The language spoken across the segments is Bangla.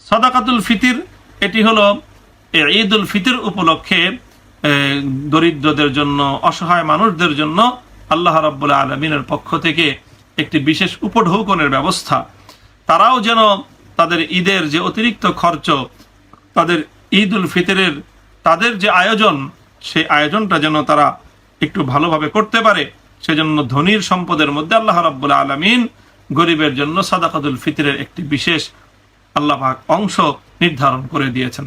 সাদাকাতুল ফিতির এটি হলো ঈদুল ফিতর উপলক্ষে দরিদ্রদের জন্য, অসহায় মানুষদের জন্য আল্লাহ রাব্বুল আলামিনের পক্ষ থেকে একটি বিশেষ উপঢৌকনের ব্যবস্থা। তারাও যেন তাদের ঈদের যে অতিরিক্ত খরচ, তাদের ঈদুল ফিতরের তাদের যে আয়োজন, সেই আয়োজনটা যেন তারা একটু ভালোভাবে করতে পারে, সেজন্য ধনীর সম্পদের মধ্যে আল্লাহ রাব্বুল আলামিন গরিবের জন্য সাদাকাতুল ফিতরের একটি বিশেষ আল্লাহ পাক অংশ নির্ধারণ করে দিয়েছেন।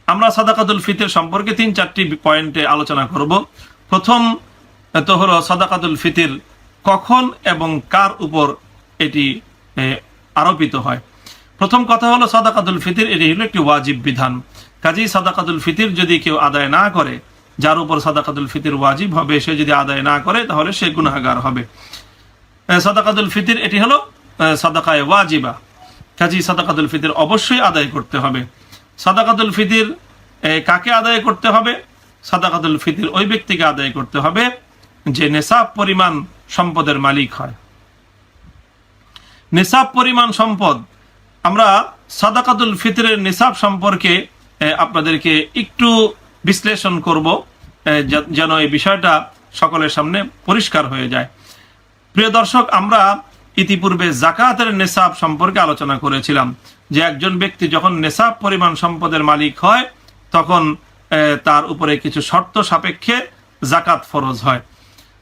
আমরা সাদাকাতুল ফিতর সম্পর্কে 3-4টি পয়েন্টে আলোচনা করব। প্রথম তো হলো সাদাকাতুল ফিতর কখন এবং কার উপর এটি আরোপিত হয়। প্রথম কথা হলো সাদাকাতুল ফিতর এটি হলো একটি ওয়াজিব বিধান। কাজেই সাদাকাতুল ফিতর যদি কেউ আদায় না করে, যার উপর সাদাকাতুল ফিতর ওয়াজিব হবে, সে যদি আদায় না করে তাহলে সে গুনাহগার হবে। সাদাকাতুল ফিতর এটি হলো সাদাকায়ে ওয়াজিবা, কাজেই সাদাকাতুল ফিতর অবশ্যই আদায় করতে হবে। সাদাকাতুল ফিতর কাকে আদায় করতে হবে? সাদাকাতুল ফিতর ওই ব্যক্তিকে আদায় করতে হবে যে নেসাব পরিমাণ সম্পদের মালিক হয়। নেসাব পরিমাণ সম্পদ, আমরা সাদাকাতুল ফিতরের নেসাব সম্পর্কে আপনাদেরকে একটু বিশ্লেষণ করব যেন এই বিষয়টা সকলের সামনে পরিষ্কার হয়ে যায়। প্রিয় দর্শক, আমরা ইতিপূর্বে যাকাতের নেসাব সম্পর্কে আলোচনা করেছিলাম যে একজন ব্যক্তি যখন নেসাব পরিমাণ সম্পদের মালিক হয় তখন তার উপরে কিছু শর্ত সাপেক্ষে যাকাত ফরজ হয়।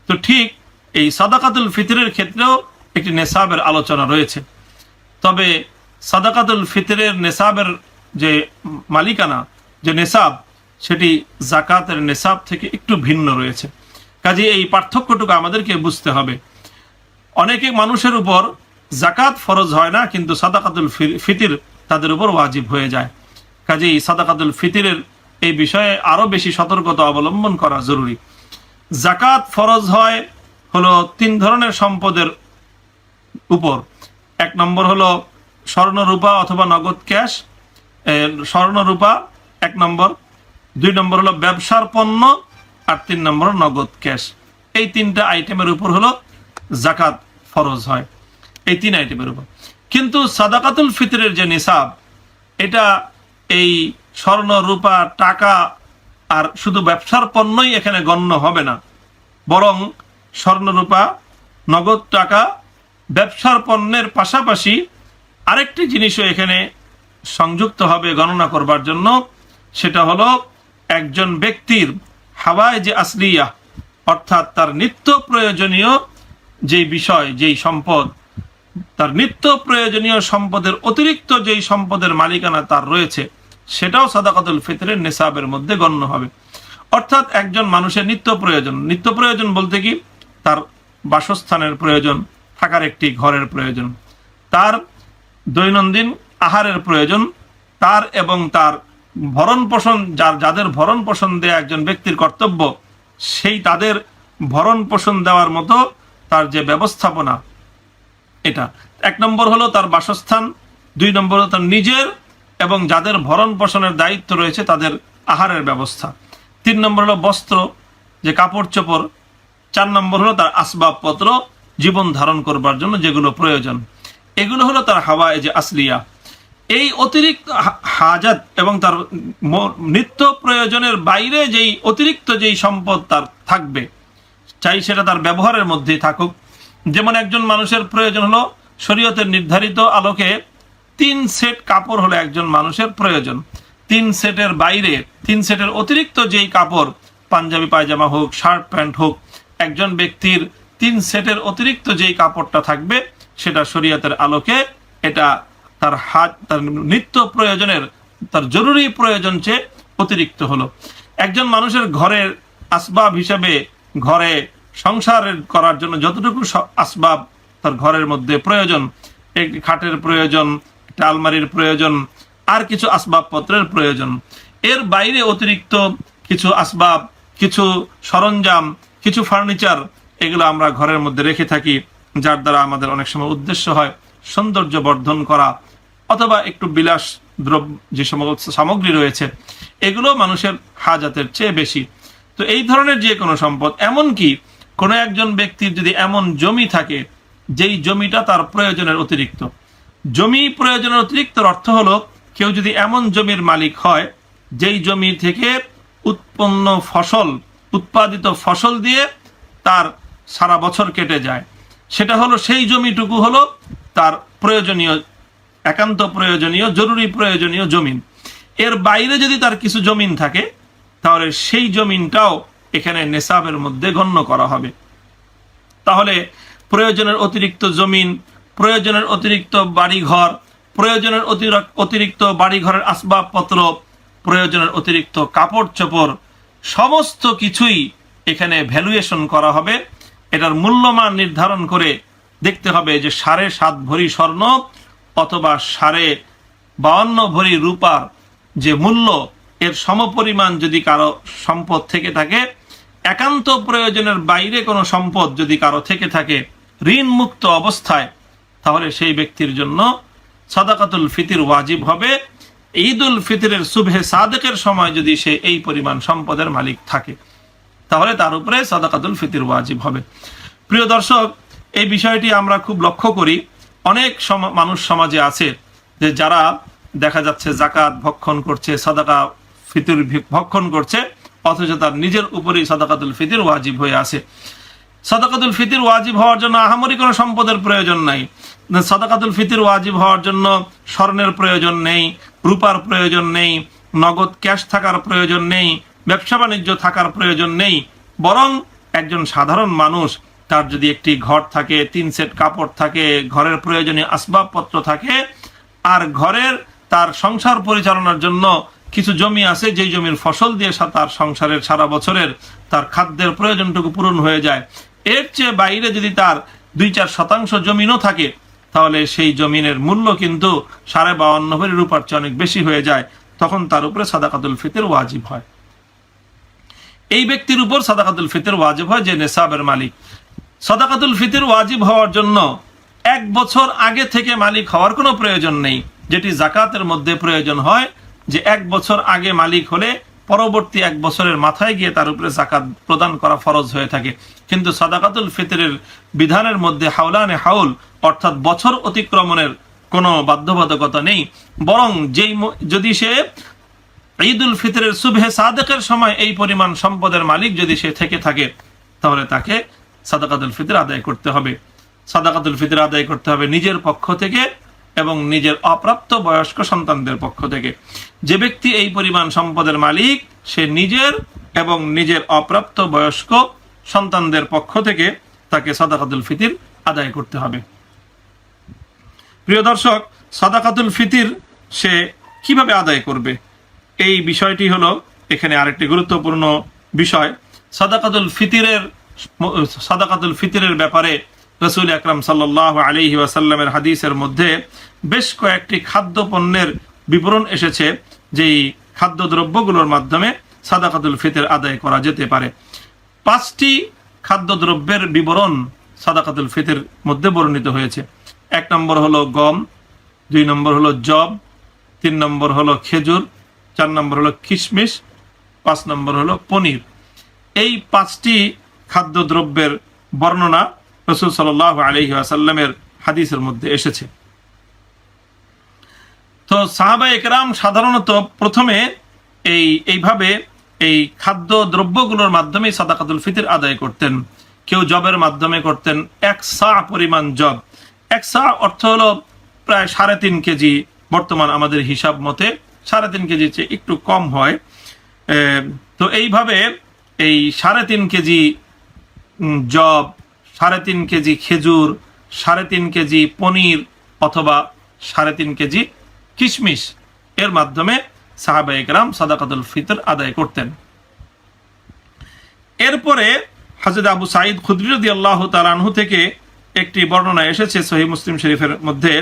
তো ঠিক এই সাদাকাতুল ফিতরের ক্ষেত্রেও একটি নেসাবের আলোচনা রয়েছে। তবে সাদাকাতুল ফিতরের নেসাবের যে মালিকানা, যে নেসাব, সেটি যাকাতের নেসাব থেকে একটু ভিন্ন রয়েছে। কাজে এই পার্থক্যটুকু আমাদেরকে বুঝতে হবে। অনেকে মানুষের উপর যাকাত ফরজ হয় না, কিন্তু সাদাকাতুল ফিতর তাদের উপর ওয়াজিব হয়ে যায়। কাজেই সাদাকাতুল ফিতরের এই বিষয়ে আরো বেশি সতর্কতা অবলম্বন করা জরুরি। যাকাত ফরজ হয় হলো 3 ধরনের সম্পদের উপর। 1 নম্বর হলো স্বর্ণ রূপা অথবা নগদ ক্যাশ। স্বর্ণ রূপা 1 নম্বর, 2 নম্বর হলো ব্যবসার পণ্য, আর 3 নম্বর নগদ ক্যাশ। এই 3টা আইটেমের উপর হলো যাকাত ফরজ হয়, এই 3 আইটেমের উপর। কিন্তু সাদাকাতুল ফিতরের যে নিসাব, এটা এই স্বর্ণ রূপা টাকা আর শুধু ব্যবসার পণ্যই এখানে গণ্য হবে না, বরং স্বর্ণ রূপা নগদ টাকা ব্যবসার পণ্যের পাশাপাশি আরেকটি জিনিসও এখানে সংযুক্ত হবে গণনা করবার জন্য। সেটা হলো একজন ব্যক্তির হাওয়ায়ে যে আসলিয়া, অর্থাৎ তার নিত্য প্রয়োজনীয় যেই বিষয়, যেই সম্পদ, তার নিত্য প্রয়োজনীয় সম্পদের অতিরিক্ত যেই সম্পদের মালিকানা তার রয়েছে, সেটাও সাদাকাতুল ফিতরের নিসাবের মধ্যে গণ্য হবে। অর্থাৎ একজন মানুষের নিত্য প্রয়োজন বলতে কি, তার বাসস্থানের প্রয়োজন, থাকার একটি ঘরের প্রয়োজন, তার দৈনন্দিন আহারের প্রয়োজন, তার এবং তার ভরণ পোষণ, যাদের ভরণ পোষণ দেয়া একজন ব্যক্তির কর্তব্য, সেই তাদের ভরণ পোষণ দেওয়ার মতো তার যে ব্যবস্থাপনা, এটা 1 নম্বর হলো তার বাসস্থান, 2 নম্বর হলো তার নিজের এবং যাদের ভরণ পোষণের দায়িত্ব রয়েছে তাদের আহারের ব্যবস্থা, 3 নম্বর হলো বস্ত্র, যে কাপড় চোপড়, 4 নম্বর হলো তার আসবাবপত্র, জীবন ধারণ করবার জন্য যেগুলো প্রয়োজন। এগুলো হলো তার হাওয়ায়ে যে আসলিয়া। এই অতিরিক্ত হাজাত এবং তার নিত্য প্রয়োজনের বাইরে যেই অতিরিক্ত যেই সম্পদ তার থাকবে, চাই সেটা তার ব্যবহারের মধ্যেই থাকুক। যেমন একজন মানুষের প্রয়োজন হলো শরীয়তের নির্ধারিত আলোকে 3 সেট কাপড় হলো একজন মানুষের প্রয়োজন। 3 সেটের বাইরে, 3 সেটের অতিরিক্ত যেই কাপড়, পাঞ্জাবি পায়জামা হোক, শার্ট প্যান্ট হোক, একজন ব্যক্তির 3 সেটের অতিরিক্ত যেই কাপড়টা থাকবে, সেটা শরীয়তের আলোকে এটা তার নিত্য প্রয়োজনের, তার জরুরি প্রয়োজন চেয়ে অতিরিক্ত হলো। একজন মানুষের ঘরের আসবাব হিসেবে, ঘরে সংসার করার জন্য যতটুকু আসবাব তার ঘরের মধ্যে প্রয়োজন, একটি খাটের প্রয়োজন, একটা আলমারির প্রয়োজন, আর কিছু আসবাবপত্রের প্রয়োজন, এর বাইরে অতিরিক্ত কিছু আসবাব, কিছু সরঞ্জাম, কিছু ফার্নিচার, এগুলো আমরা ঘরের মধ্যে রেখে থাকি, যার দ্বারা আমাদের অনেক সময় উদ্দেশ্য হয় সৌন্দর্য বর্ধন করা, অথবা একটু বিলাস দ্রব্য যে সমস্ত সামগ্রী রয়েছে, এগুলো মানুষের হাজাতের চেয়ে বেশি। তো এই ধরনের যে কোনো সম্পদ, এমনকি কোনো একজন ব্যক্তির যদি এমন জমি থাকে যেই জমিটা তার প্রয়োজনের অতিরিক্ত, জমি প্রয়োজনের অতিরিক্ত অর্থ হলো কেউ যদি এমন জমির মালিক হয় যেই জমি থেকে উৎপাদিত ফসল দিয়ে তার সারা বছর কেটে যায়, সেটা হলো সেই জমিটুকু হলো তার প্রয়োজনীয়, একান্ত প্রয়োজনীয়, জরুরি প্রয়োজনীয় জমিন। এর বাইরে যদি তার কিছু জমিন থাকে তাহলে সেই জমিনটাও এখানে নেসাবের মধ্যে গণ্য করা হবে। তাহলে প্রয়োজনের অতিরিক্ত জমিন, প্রয়োজনের অতিরিক্ত বাড়িঘর, প্রয়োজনের অতিরিক্ত বাড়িঘরের আসবাবপত্র, প্রয়োজনের অতিরিক্ত কাপড় চোপড়, সমস্ত কিছুই এখানে ভ্যালুয়েশন করা হবে। এটার মূল্যমান নির্ধারণ করে দেখতে হবে যে 7.5 ভরি স্বর্ণ অথবা 52 ভরি রূপার যে মূল্য, এর সমপরিমাণ যদি কারো সম্পদ থেকে থাকে, একান্ত প্রয়োজনের বাইরে কোনো সম্পদ যদি কারো থেকে থাকে ঋণ মুক্ত অবস্থায়, তাহলে সেই ব্যক্তির জন্য সাদাকাতুল ফিতর ওয়াজিব হবে। ঈদুল ফিতরের সুবহে সাদেকের সময় যদি সে এই পরিমাণ সম্পদের মালিক থাকে তাহলে তার উপরে সাদাকাতুল ফিতর ওয়াজিব হবে। প্রিয় দর্শক, এই বিষয়টি আমরা খুব লক্ষ্য করি। অনেক মানুষ সমাজে আছে যে যারা দেখা যাচ্ছে জাকাত ভক্ষণ করছে, সাদাকা ফিতর ভক্ষণ করছে, অথচ তার নিজের উপরেই সাদাকাতুল ফিতর ওয়াজিব হয়ে আছে। সাদাকাতুল ফিতর ওয়াজিব হওয়ার জন্য আহামরি কোনো সম্পদের প্রয়োজন নাই। সাদাকাতুল ফিতর ওয়াজিব হওয়ার জন্য স্বর্ণের প্রয়োজন নেই, রূপার প্রয়োজন নেই, নগদ ক্যাশ থাকার প্রয়োজন নেই, ব্যবসা বাণিজ্য থাকার প্রয়োজন নেই। বরং একজন সাধারণ মানুষ, তার যদি একটি ঘর থাকে, 3 সেট কাপড় থাকে, ঘরের প্রয়োজনীয় আসবাবপত্র থাকে, আর ঘরের তার সংসার পরিচালনার জন্য কিছু জমি আছে, যেই জমির ফসল দিয়ে তার সংসারের সারা বছরের তার খাদ্যের প্রয়োজনটুকু পূরণ হয়ে যায়, এর চেয়ে বাইরে যদি তার 2-4 শতাংশ জমিনও থাকে তাহলে সেই জমিনের মূল্য কিন্তু 52 ভরি রূপার চেয়ে অনেক বেশি হয়ে যায়। তখন তার উপরে সাদাকাতুল ফিতর ওয়াজিব হয়। এই ব্যক্তির উপর সাদাকাতুল ফিতর ওয়াজিব হয় যে নেসাবের মালিক। সাদাকাতুল ফিতর ওয়াজিব হওয়ার জন্য 1 বছর আগে থেকে মালিক হওয়ার কোনো প্রয়োজন নেই, যেটি জাকাতের মধ্যে প্রয়োজন হয় যে 1 বছর আগে মালিক হলে পরবর্তী 1 বছরের মাথায় গিয়ে তার উপরে জাকাত প্রদান করা ফরজ হয়ে থাকে। কিন্তু সাদাকাতুল ফিতরের বিধানের মধ্যে হাওলানে হাউল, অর্থাৎ বছর অতিক্রমণের কোনো বাধ্যবাধকতা নেই। বরং যদি সে ঈদুল ফিতরের সুবহে সাদেকের সময় এই পরিমাণ সম্পদের মালিক যদি সে থেকে থাকে তাহলে তাকে সাদাকাতুল ফিতর আদায় করতে হবে। সাদাকাতুল ফিতর আদায় করতে হবে নিজের পক্ষ থেকে এবং নিজের অপ্রাপ্ত বয়স্ক সন্তানদের পক্ষ থেকে। যে ব্যক্তি এই পরিমাণ সম্পদের মালিক, সে নিজের এবং নিজের অপ্রাপ্ত বয়স্ক সন্তানদের পক্ষ থেকে তাকে সাদাকাতুল ফিতর আদায় করতে হবে। প্রিয় দর্শক, সাদাকাতুল ফিতর সে কিভাবে আদায় করবে, এই বিষয়টি হলো এখানে আরেকটি গুরুত্বপূর্ণ বিষয়। সাদাকাতুল ফিতরের ব্যাপারে রাসূল আকরাম সাল্লাল্লাহু আলাইহি ওয়াসাল্লামের হাদিসের মধ্যে বেশ কয়েকটি খাদ্য পণ্যের বিবরণ এসেছে, যেই খাদ্যদ্রব্যগুলোর মাধ্যমে সাদাকাতুল ফিতর আদায় করা যেতে পারে। 5টি খাদ্যদ্রব্যের বিবরণ সাদাকাতুল ফিতর মধ্যে বর্ণিত হয়েছে। 1 নম্বর হলো গম, 2 নম্বর হলো জব, 3 নম্বর হলো খেজুর, 4 নম্বর হলো কিশমিশ, 5 নম্বর হলো পনির। এই 5টি খাদ্যদ্রব্যের বর্ণনা রাসূল সাল্লাল্লাহু আলাইহি ওয়াসাল্লামের হাদিসের মধ্যে এসেছে। তো সাহাবায়ে কেরাম সাধারণত প্রথমে এইভাবে এই খাদ্য দ্রব্যগুলোর মাধ্যমে সাদাকাতুল ফিতর আদায় করতেন। কেউ জবের মাধ্যমে করতেন। 1 সা পরিমাণ জব, 1 সা অর্থ হলো প্রায় 3.5 কেজি, বর্তমান আমাদের হিসাব মতে 3.5 কেজির চেয়ে একটু কম হয়। তো এইভাবে এই 3.5 কেজি জব, 3.5 কেজি খেজুর, 3.5 কেজি পনির অথবা 3.5 কেজি কিশমিশ এর মাধ্যমে সাহাবায়ে কেরাম সাদাকাতুল ফিতর আদায় করতেন। এরপরে হযরত আবু সাঈদ খুদরী রাদিয়াল্লাহু তাআলা আনহু থেকে একটি বর্ণনা এসেছে সহিহ মুসলিম শরীফের মধ্যে।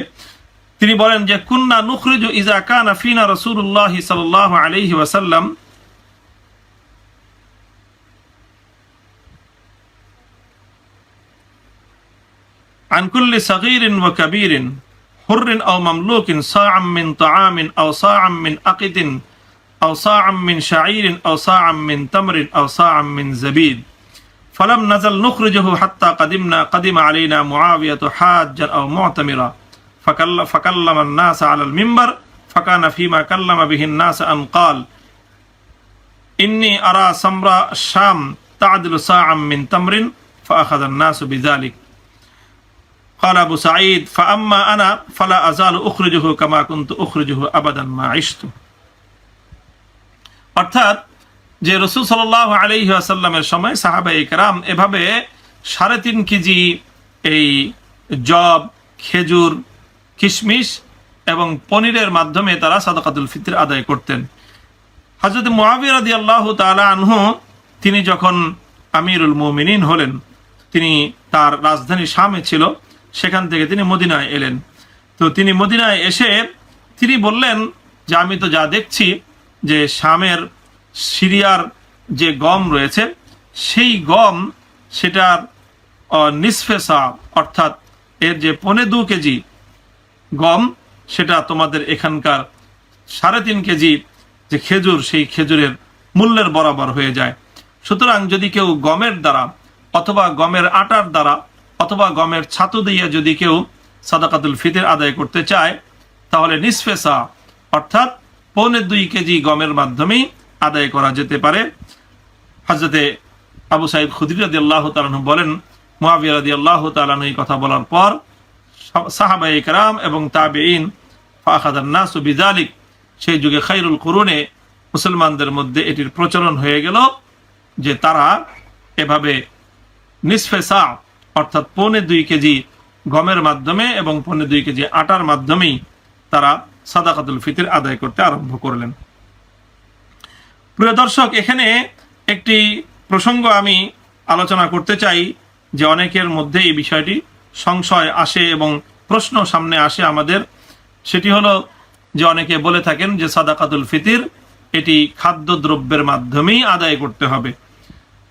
তিনি বলেন যে কুন্না নুখরিজু ইযা কানা ফিনা রাসূলুল্লাহ সাল্লাল্লাহু আলাইহি ওয়াসাল্লাম عن كل صغير وكبير حر أو مملوك صاعا من طعام أو صاعا من عقد أو صاعا من شعير أو صاعا من تمر أو صاعا من زبيب فلم نزل نخرجه حتى قدم علينا معاوية حاجا أو معتمرا فكلم الناس على المنبر فكان فيما كلم به الناس أن قال إني أرى سمراء الشام تعدل صاعا من تمر فأخذ الناس بذلك قال أبو سعيد فأما أنا فلا أزال أخرجه كما كنت أخرجه أبدا ما عشت অর্থাৎ যে রাসূল সাল্লাল্লাহু আলাইহি ওয়াসাল্লামের সময় সাহাবায়ে কেরাম এভাবে 3.5 কেজি এই জব, খেজুর, কিশমিশ এবং পনিরের মাধ্যমে তারা সাদাকাতুল ফিতর আদায় করতেন। হযরত মুআবিয়া রাদিয়াল্লাহু তাআলা আনহু তিনি যখন আমিরুল মুমিনিন হলেন, তিনি তার রাজধানী শামে ছিল, সেখান থেকে তিনি মদিনায় এলেন। তো তিনি মদিনায় এসে তিনি বললেন যে আমি তো যা দেখছি যে শামের সিরিয়ার যে গম রয়েছে সেই গম সেটার নিসফে সা অর্থাৎ এর যে 2.25 কেজি গম সেটা তোমাদের এখানকার 3.5 কেজি যে খেজুর সেই খেজুরের মূল্যের বরাবর হয়ে যায়। সুতরাং যদি কেউ গমের দ্বারা অথবা গমের আটার দ্বারা অথবা গমের ছাতু দিয়ে যদি কেউ সাদাকাতুল ফিতর আদায় করতে চায় তাহলে নিসফে সা অর্থাৎ 2.25 কেজি গমের মাধ্যমেই আদায় করা যেতে পারে। হযরতে আবু সাঈদ খুদরী রাদিয়াল্লাহু তাআলা আনহু বলেন, মুআবিয়া রাদিয়াল্লাহু তাআলা আনহু এই কথা বলার পর সাহাবায়ে কেরাম এবং তাবেঈন ফাখাদান নাসু বিযালিক, সেই যুগে খায়রুল কুরুনে মুসলমানদের মধ্যে এটির প্রচলন হয়ে গেল যে তারা এভাবে নিসফে সা অর্থাৎ 2.25 কেজি গমের মাধ্যমে এবং 2.25 কেজি আটার মাধ্যমেই তারা সাদাকাতুল ফিতর আদায় করতে আরম্ভ করলেন। প্রিয় দর্শক, এখানে একটি প্রসঙ্গ আমি আলোচনা করতে চাই যে অনেকের মধ্যে এই বিষয়টি সংশয় আসে এবং প্রশ্ন সামনে আসে আমাদের। সেটি হলো যে অনেকে বলে থাকেন যে সাদাকাতুল ফিতর এটি খাদ্যদ্রব্যের মাধ্যমেই আদায় করতে হবে,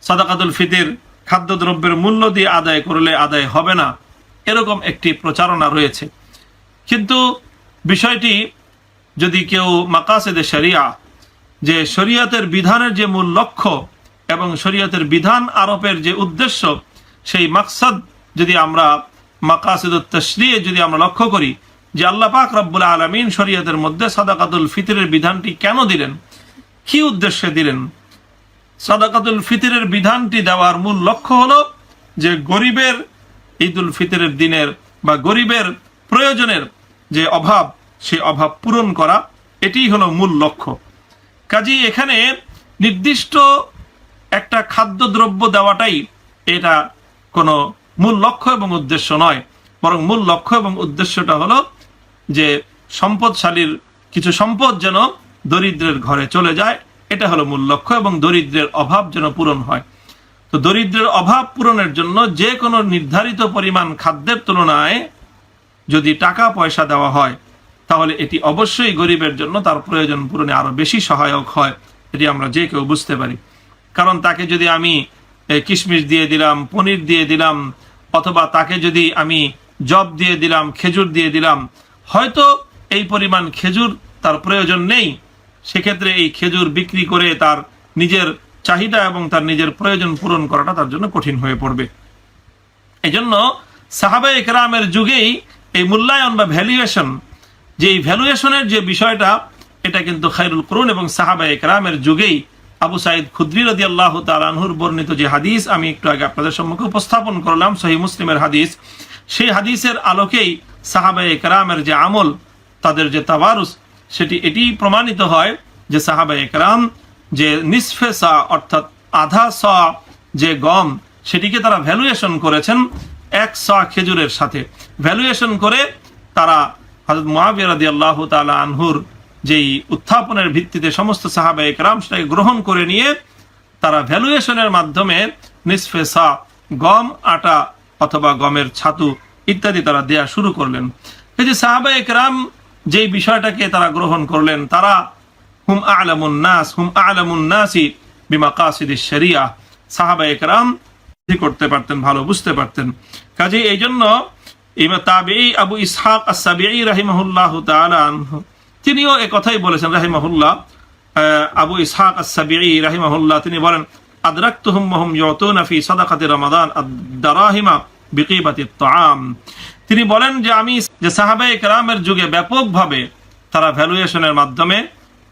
সাদাকাতুল ফিতর খাদ্যদ্রব্যের মূল্য দিয়ে আদায় করলে আদায় হবে না, এরকম একটি প্রচারণা রয়েছে। কিন্তু বিষয়টি যদি কেউ মাকাসিদে শরিয়া যে শরীয়তের বিধানের যে মূল লক্ষ্য এবং শরীয়তের বিধান আরোপের যে উদ্দেশ্য সেই মাকসাদ যদি আমরা মাকাসিদুত তাশরিয়ে যদি আমরা লক্ষ্য করি যে আল্লাহ পাক রব্বুল আলামিন শরীয়তের মধ্যে সাদাকাতুল ফিতরের বিধানটি কেন দিলেন, কি উদ্দেশ্যে দিলেন। সাদাকাতুল ফিতরের বিধানটি দেওয়ার মূল লক্ষ্য হলো যে গরিবের ঈদুল ফিতরের দিনের বা গরিবের প্রয়োজনের যে অভাব সেই অভাব পূরণ করা, এটিই হলো মূল লক্ষ্য। কাজেই এখানে নির্দিষ্ট একটা খাদ্যদ্রব্য দেওয়াটাই এটা কোনো মূল লক্ষ্য এবং উদ্দেশ্য নয়, বরং মূল লক্ষ্য এবং উদ্দেশ্যটা হলো যে সম্পদশালীর কিছু সম্পদ যেন দরিদ্রের ঘরে চলে যায়, এটা হলো মূল লক্ষ্য, এবং দরিদ্রের অভাব যেন পূরণ হয়। তো দরিদ্রের অভাব পূরণের জন্য যে কোনো নির্ধারিত পরিমাণ খাদ্যের তুলনায় যদি টাকা পয়সা দেওয়া হয় তাহলে এটি অবশ্যই গরিবের জন্য তার প্রয়োজন পূরণে আরো বেশি সহায়ক হয়, এটি আমরা যে কেউ বুঝতে পারি। কারণ তাকে যদি আমি কিশমিশ দিয়ে দিলাম, পনির দিয়ে দিলাম, অথবা তাকে যদি আমি জব দিয়ে দিলাম, খেজুর দিয়ে দিলাম, হয়তো এই পরিমাণ খেজুর তার প্রয়োজন নেই, সেক্ষেত্রে এই খেজুর বিক্রি করে তার নিজের চাহিদা এবং তার নিজের প্রয়োজন পূরণ করাটা তার জন্য কঠিন হয়ে পড়বে। এই জন্য সাহাবায়ে কেরামের যুগেই এই মূল্যায়ন বা ভ্যালুয়েশন, যে এই ভ্যালুয়েশনের যে বিষয়টা, এটা কিন্তু খায়রুল কুরুন এবং সাহাবায়ে কেরামের যুগেই আবু সাঈদ খুদরী রাদিয়াল্লাহু তাআলা আনহুর বর্ণিত যে হাদিস আমি একটু আগে আপনাদের সম্মুখে উপস্থাপন করলাম, সহিহ মুসলিমের হাদিস, সেই হাদিসের আলোকেই সাহাবায়ে কেরামের যে আমল, তাদের যে তাওয়ারুস, সেটি এটি প্রমাণিত হয় যে সাহাবায়ে কেরাম যে নিসফে সা অর্থাৎ আধা সা যে গম, সেটিকে তারা ভ্যালুয়েশন করেছেন 1 সা খেজুরের সাথে। ভ্যালুয়েশন করে তারা হযরত মুআবিয়া রাদিয়াল্লাহু তাআলা আনহুর যেই উত্থাপনের ভিত্তিতে সমস্ত সাহাবায়ে কেরাম সেটাকে গ্রহণ করে নিয়ে তারা ভ্যালুয়েশনের মাধ্যমে নিসফে সা গম, আটা অথবা গমের ছাতু ইত্যাদি তারা দেয়া শুরু করলেন। এই যে সাহাবায়ে কেরাম যেই বিষয়টাকে তারা গ্রহণ করলেন, তারা হুম আ'লামুন নাসি বিমাকাসিদিশ শরিয়া, সাহাবায়ে কেরাম করতে পারতেন, ভালো বুঝতে পারতেন। কাজে এই জন্য ইমাম তাবেঈ আবু ইসহাক আস-সাবিঈ রাহিমাহুল্লাহু তাআলা আনহু তিনিও এই কথাই বলেছেন রাহিমাহুল্লাহ। আবু ইসহাক আস-সাবিঈ রাহিমাহুল্লাহ তিনি বলেন, আদরাকতুহুম ওয়া হুম ইউতুনা ফি সাদাকাতি রমাদান আদ-দারাহিমা বিকিবাতিত তাআম। তিনি বলেন যে আমি যে সাহাবায়ে কেরামের যুগে ব্যাপকভাবে তারা ভ্যালুয়েশনের মাধ্যমে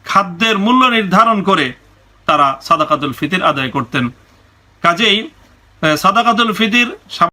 খাদ্যের মূল্য নির্ধারণ করে তারা সাদাকাতুল ফিতর আদায় করতেন। কাজেই সাদাকাতুল ফিতর